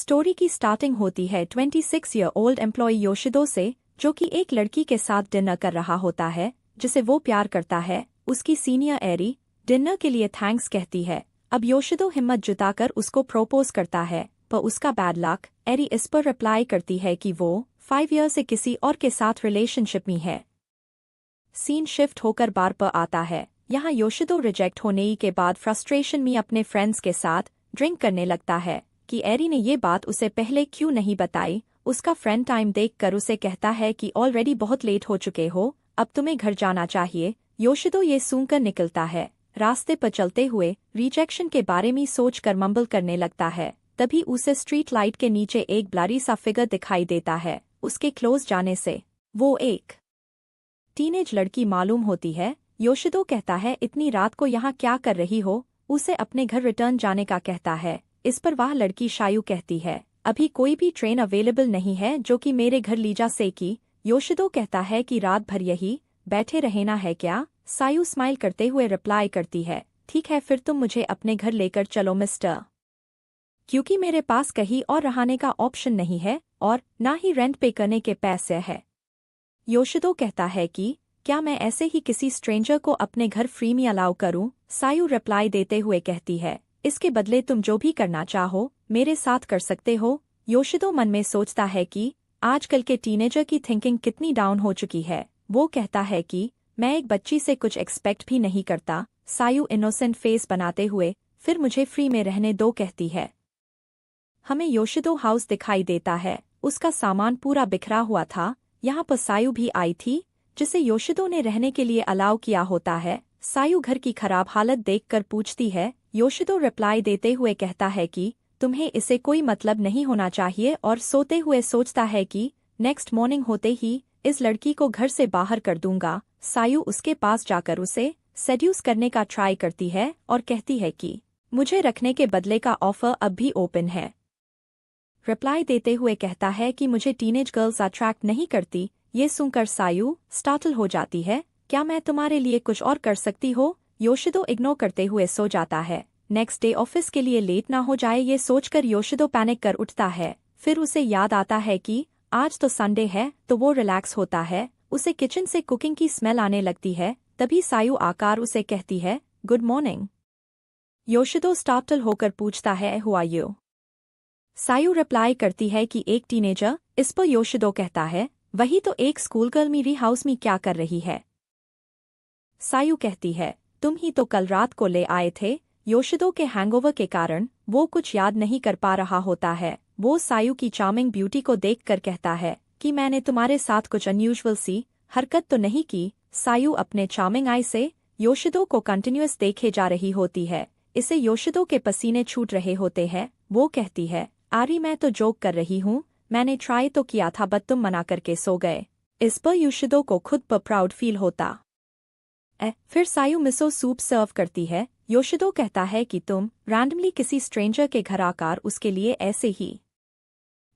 Story की starting होती है 26-year-old एम्प्लॉय योशिदो से, जो कि एक लड़की के साथ डिनर कर रहा होता है जिसे वो प्यार करता है। उसकी सीनियर एरी डिनर के लिए थैंक्स कहती है। अब योशिदो हिम्मत जुटाकर उसको प्रपोज करता है, पर उसका बैड लक। एरी इस पर रिप्लाई करती है कि वो 5 ईयर से किसी और के साथ रिलेशनशिप में है। सीन शिफ्ट होकर बार पर आता है। यहाँ योशिदो रिजेक्ट होने के बाद फ्रस्ट्रेशन में अपने फ्रेंड्स के साथ ड्रिंक करने लगता है कि एरी ने ये बात उसे पहले क्यों नहीं बताई। उसका फ्रेंड टाइम देखकर उसे कहता है कि ऑलरेडी बहुत लेट हो चुके हो, अब तुम्हें घर जाना चाहिए। योशिदो ये सूंघकर निकलता है। रास्ते पर चलते हुए रिजेक्शन के बारे में सोचकर मम्बल करने लगता है। तभी उसे स्ट्रीट लाइट के नीचे एक ब्लरी सा फिगर दिखाई देता है। उसके क्लोज जाने से वो एक टीनेज लड़की मालूम होती है। योशिदो कहता है, इतनी रात को यहाँ क्या कर रही हो? उसे अपने घर रिटर्न जाने का कहता है। इस पर वह लड़की शायू कहती है, अभी कोई भी ट्रेन अवेलेबल नहीं है जो कि मेरे घर ली जा सके। योशिदो कहता है कि रात भर यही बैठे रहना है क्या? सायू स्माइल करते हुए रिप्लाई करती है, ठीक है फिर तुम मुझे अपने घर लेकर चलो मिस्टर, क्योंकि मेरे पास कहीं और रहने का ऑप्शन नहीं है और ना ही रेंट पे करने के पैसे है। योशिदो कहता है कि क्या मैं ऐसे ही किसी स्ट्रेंजर को अपने घर फ्री में अलाउ करूं? सायू रिप्लाई देते हुए कहती है, इसके बदले तुम जो भी करना चाहो मेरे साथ कर सकते हो। योशिदो मन में सोचता है कि आजकल के टीनेजर की थिंकिंग कितनी डाउन हो चुकी है। वो कहता है कि मैं एक बच्ची से कुछ एक्सपेक्ट भी नहीं करता। सायू इनोसेंट फेस बनाते हुए फिर मुझे फ्री में रहने दो कहती है। हमें योशिदो हाउस दिखाई देता है। उसका सामान पूरा बिखरा हुआ था। यहाँ पर सायू भी आई थी जिसे योशिदो ने रहने के लिए अलाउ किया होता है। सायू घर की खराब हालत देखकर पूछती है। योशिदो रिप्लाई देते हुए कहता है कि तुम्हें इसे कोई मतलब नहीं होना चाहिए और सोते हुए सोचता है कि नेक्स्ट मॉर्निंग होते ही इस लड़की को घर से बाहर कर दूंगा। सायू उसके पास जाकर उसे सेड्यूस करने का ट्राई करती है और कहती है कि मुझे रखने के बदले का ऑफर अब भी ओपन है। रिप्लाई देते हुए कहता है कि मुझे टीनेज गर्ल्स अट्रैक्ट नहीं करती। ये सुनकर सायू स्टार्टल हो जाती है। क्या मैं तुम्हारे लिए कुछ और कर सकती हो? योशिदो इग्नोर करते हुए सो जाता है। नेक्स्ट डे ऑफिस के लिए लेट ना हो जाए ये सोचकर योशिदो पैनिक कर उठता है। फिर उसे याद आता है कि आज तो संडे है, तो वो रिलैक्स होता है। उसे किचन से कुकिंग की स्मेल आने लगती है। तभी सायू आकर उसे कहती है, गुड मॉर्निंग। योशिदो स्टार्टल होकर पूछता है, हु आर यू? सायू रिप्लाई करती है कि एक टीनेजर। इस पर योशिदो कहता है, वही तो एक स्कूल गर्ल मेरी हाउस में क्या कर रही है? सायू कहती है, तुम ही तो कल रात को ले आए थे। योशिदो के हैंगओवर के कारण वो कुछ याद नहीं कर पा रहा होता है। वो सायू की चार्मिंग ब्यूटी को देखकर कहता है कि मैंने तुम्हारे साथ कुछ अनयूजुअल सी हरकत तो नहीं की। सायू अपने चार्मिंग आई से योशिदो को कंटिन्यूअस देखे जा रही होती है। इसे योशिदो के पसीने छूट रहे होते हैं। वो कहती है, आरी मैं तो जोक कर रही हूँ, मैंने ट्राई तो किया था बट तुम मना करके सो गए। इस पर योशिदो को खुद पर प्राउड फील होता। फिर सायू मिसो सूप सर्व करती है। योशिदो कहता है कि तुम रैंडमली किसी स्ट्रेंजर के घर आकर उसके लिए ऐसे ही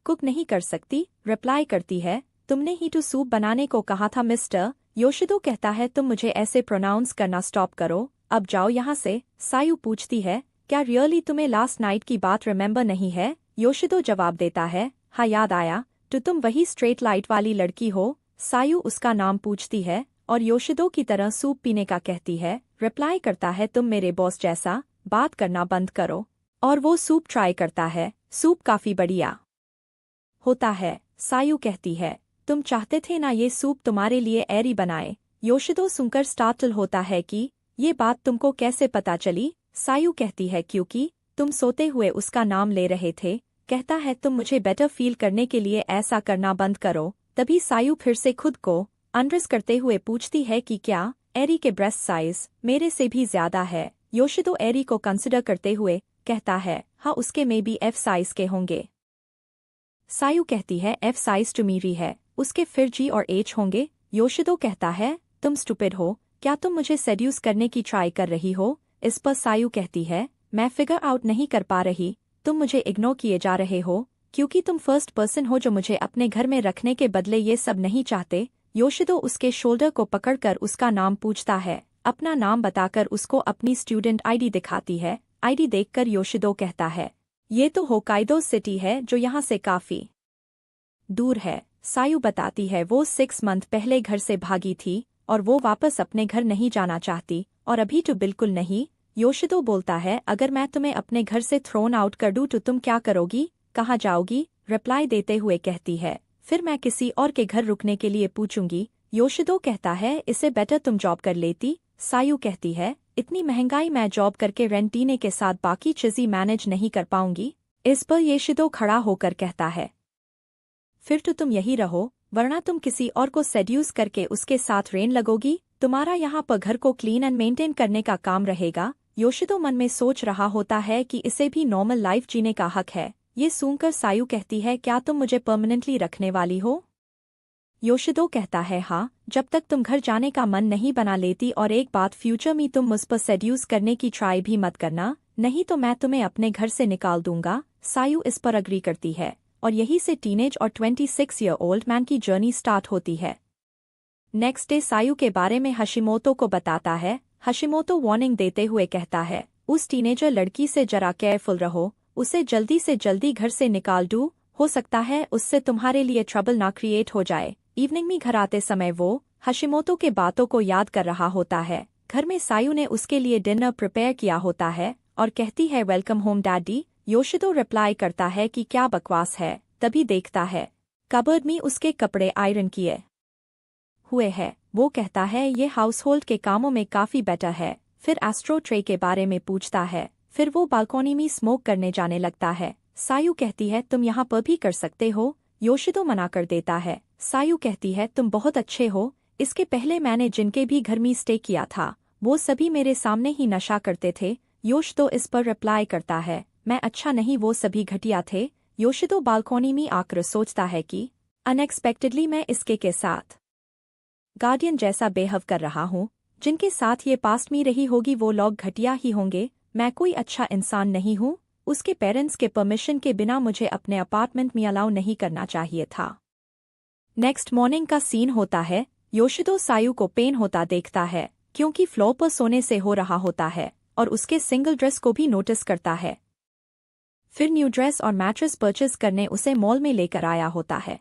कुक नहीं कर सकती। रिप्लाई करती है, तुमने ही तो सूप बनाने को कहा था मिस्टर। योशिदो कहता है, तुम मुझे ऐसे प्रोनाउंस करना स्टॉप करो, अब जाओ यहाँ से। सायू पूछती है, क्या रियली तुम्हें लास्ट नाइट की बात रिमेंबर नहीं है? योशिदो जवाब देता है, हाँ याद आया, तो तुम वही स्ट्रेट लाइट वाली लड़की हो? सायू उसका नाम पूछती है और योशिदो की तरह सूप पीने का कहती है। रिप्लाई करता है, तुम मेरे बॉस जैसा बात करना बंद करो। और वो सूप ट्राई करता है। सूप काफी बढ़िया होता है। सायू कहती है, तुम चाहते थे ना ये सूप तुम्हारे लिए एरी बनाए? योशिदो सुनकर स्टार्टल होता है कि ये बात तुमको कैसे पता चली? सायू कहती है, क्योंकि तुम सोते हुए उसका नाम ले रहे थे। कहता है, तुम मुझे बेटर फील करने के लिए ऐसा करना बंद करो। तभी सायू फिर से खुद को अनड्रेस करते हुए पूछती है कि क्या एरी के ब्रेस्ट साइज मेरे से भी ज्यादा है? योशिदो एरी को कंसिडर करते हुए कहता है, हाँ उसके में भी एफ साइज के होंगे। सायू कहती है, एफ साइज टू मेरी है, उसके फिर जी और एच होंगे। योशिदो कहता है, तुम स्टूपिड हो, क्या तुम मुझे सेड्यूस करने की ट्राई कर रही हो? इस पर सायू कहती है, मैं फिगर आउट नहीं कर पा रही, तुम मुझे इग्नोर किए जा रहे हो क्योंकि तुम फर्स्ट पर्सन हो जो मुझे अपने घर में रखने के बदले ये सब नहीं चाहते। योशिदो उसके शोल्डर को पकड़कर उसका नाम पूछता है। अपना नाम बताकर उसको अपनी स्टूडेंट आईडी दिखाती है। आईडी देखकर योशिदो कहता है, ये तो होकाइडो सिटी है जो यहाँ से काफी दूर है। सायु बताती है वो 6 मंथ पहले घर से भागी थी और वो वापस अपने घर नहीं जाना चाहती, और अभी तो बिल्कुल नहीं। योशिदो बोलता है अगर मैं तुम्हें अपने घर से थ्रोन आउट कर दूँ तो तुम क्या करोगी, कहाँ जाओगी? रिप्लाई देते हुए कहती है फिर मैं किसी और के घर रुकने के लिए पूछूंगी। योशिदो कहता है इससे बेटर तुम जॉब कर लेती। सायु कहती है इतनी महंगाई मैं जॉब करके रेंटीने के साथ बाकी चीज़ें मैनेज नहीं कर पाऊंगी। इस पर योशिदो खड़ा होकर कहता है फिर तो तुम यही रहो, वरना तुम किसी और को सेड्यूस करके उसके साथ रेन लगोगी। तुम्हारा यहाँ पर घर को क्लीन एंड मेंटेन करने का काम रहेगा। योशिदो मन में सोच रहा होता है कि इसे भी नॉर्मल लाइफ जीने का हक है। ये सुनकर सायु कहती है क्या तुम मुझे परमानेंटली रखने वाली हो? योशिदो कहता है हाँ, जब तक तुम घर जाने का मन नहीं बना लेती, और एक बात फ्यूचर में तुम मुझ पर सेड्यूस करने की ट्राई भी मत करना, नहीं तो मैं तुम्हें अपने घर से निकाल दूंगा। सायु इस पर अग्री करती है और यही से टीनेज और 26 ईयर ओल्ड मैन की जर्नी स्टार्ट होती है। नेक्स्ट डे सायु के बारे में हशिमोतो को बताता है। हशिमोतो वार्निंग देते हुए कहता है उस टीनेजर लड़की से जरा केयरफुल रहो, उसे जल्दी से जल्दी घर से निकाल दो, हो सकता है उससे तुम्हारे लिए ट्रबल ना क्रिएट हो जाए। इवनिंग में घर आते समय वो हशिमोतो के बातों को याद कर रहा होता है। घर में सायु ने उसके लिए डिनर प्रिपेयर किया होता है और कहती है वेलकम होम डैडी। योशिदो रिप्लाई करता है कि क्या बकवास है, तभी देखता है कबर्ड में उसके कपड़े आयरन किए हुए है। वो कहता है ये हाउस होल्ड के कामों में काफी बेटर है। फिर एस्ट्रो ट्रे के बारे में पूछता है। फिर वो बालकोनी में स्मोक करने जाने लगता है। सायु कहती है तुम यहाँ पर भी कर सकते हो। योशिदो मना कर देता है। सायु कहती है तुम बहुत अच्छे हो, इसके पहले मैंने जिनके भी घर में स्टे किया था वो सभी मेरे सामने ही नशा करते थे। योशिदो इस पर रिप्लाई करता है मैं अच्छा नहीं, वो सभी घटिया थे। योशिदो बालकोनी में आकर सोचता है कि अनएक्सपेक्टेडली मैं इसके के साथ गार्डियन जैसा बेहव कर रहा हूँ। जिनके साथ ये पास्ट में रही होगी वो लोग घटिया ही होंगे, मैं कोई अच्छा इंसान नहीं हूँ। उसके पेरेंट्स के परमिशन के बिना मुझे अपने अपार्टमेंट में अलाउ नहीं करना चाहिए था। नेक्स्ट मॉर्निंग का सीन होता है। योशिदो सायु को पेन होता देखता है क्योंकि फ्लोर पर सोने से हो रहा होता है, और उसके सिंगल ड्रेस को भी नोटिस करता है। फिर न्यू ड्रेस और मैट्रेस परचेज करने उसे मॉल में लेकर आया होता है।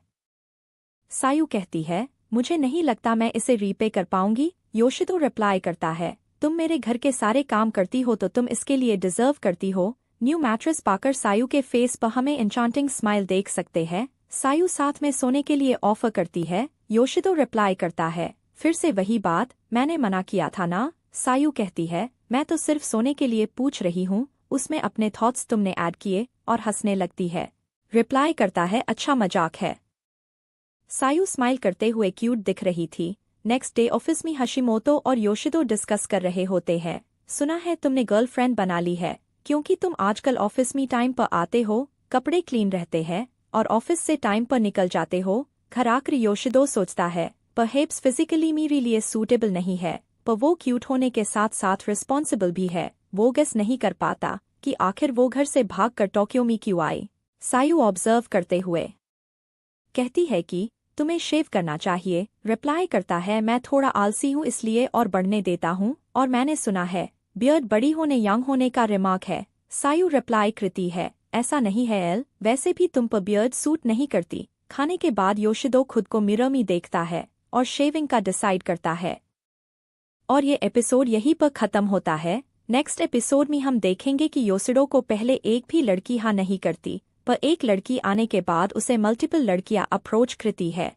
सायु कहती है मुझे नहीं लगता मैं इसे रीपे कर पाऊंगी। योशिदो रिप्लाई करता है तुम मेरे घर के सारे काम करती हो तो तुम इसके लिए डिजर्व करती हो। न्यू मैट्रेस पाकर सायु के फेस पर हमें एन्चांटिंग स्माइल देख सकते हैं। सायु साथ में सोने के लिए ऑफर करती है। योशिदो रिप्लाई करता है फिर से वही बात, मैंने मना किया था ना। सायु कहती है मैं तो सिर्फ सोने के लिए पूछ रही हूँ, उसमें अपने थॉट्स तुमने ऐड किए, और हंसने लगती है। रिप्लाई करता है अच्छा मजाक है। सायु स्माइल करते हुए क्यूट दिख रही थी। नेक्स्ट डे ऑफिस में हशिमोतो और योशिदो डिस्कस कर रहे होते हैं। सुना है तुमने गर्लफ्रेंड बना ली है, क्योंकि तुम आजकल ऑफिस में टाइम पर आते हो, कपड़े क्लीन रहते हैं और ऑफिस से टाइम पर निकल जाते हो। घर आकर योशिदो सोचता है परहैप्स फिजिकली मेरे लिए सूटेबल नहीं है, पर वो क्यूट होने के साथ साथ रिस्पॉन्सिबल भी है। वो गेस नहीं कर पाता कि आखिर वो घर से भागकर टोक्यो में क्यों आई। सायु ऑब्जर्व करते हुए कहती है कि तुम्हें शेव करना चाहिए। रिप्लाई करता है मैं थोड़ा आलसी हूँ इसलिए और बढ़ने देता हूँ, और मैंने सुना है बियर्ड बड़ी होने यंग होने का रिमार्क है। सायु रिप्लाई करती है ऐसा नहीं है एल, वैसे भी तुम पर बियर्ड सूट नहीं करती। खाने के बाद योशिदो खुद को मिरर में देखता है और शेविंग का डिसाइड करता है। और ये एपिसोड यहीं पर खत्म होता है। नेक्स्ट एपिसोड में हम देखेंगे कि योशिदो को पहले एक भी लड़की हाँ नहीं करती, पर एक लड़की आने के बाद उसे मल्टीपल लड़कियां अप्रोच करती है।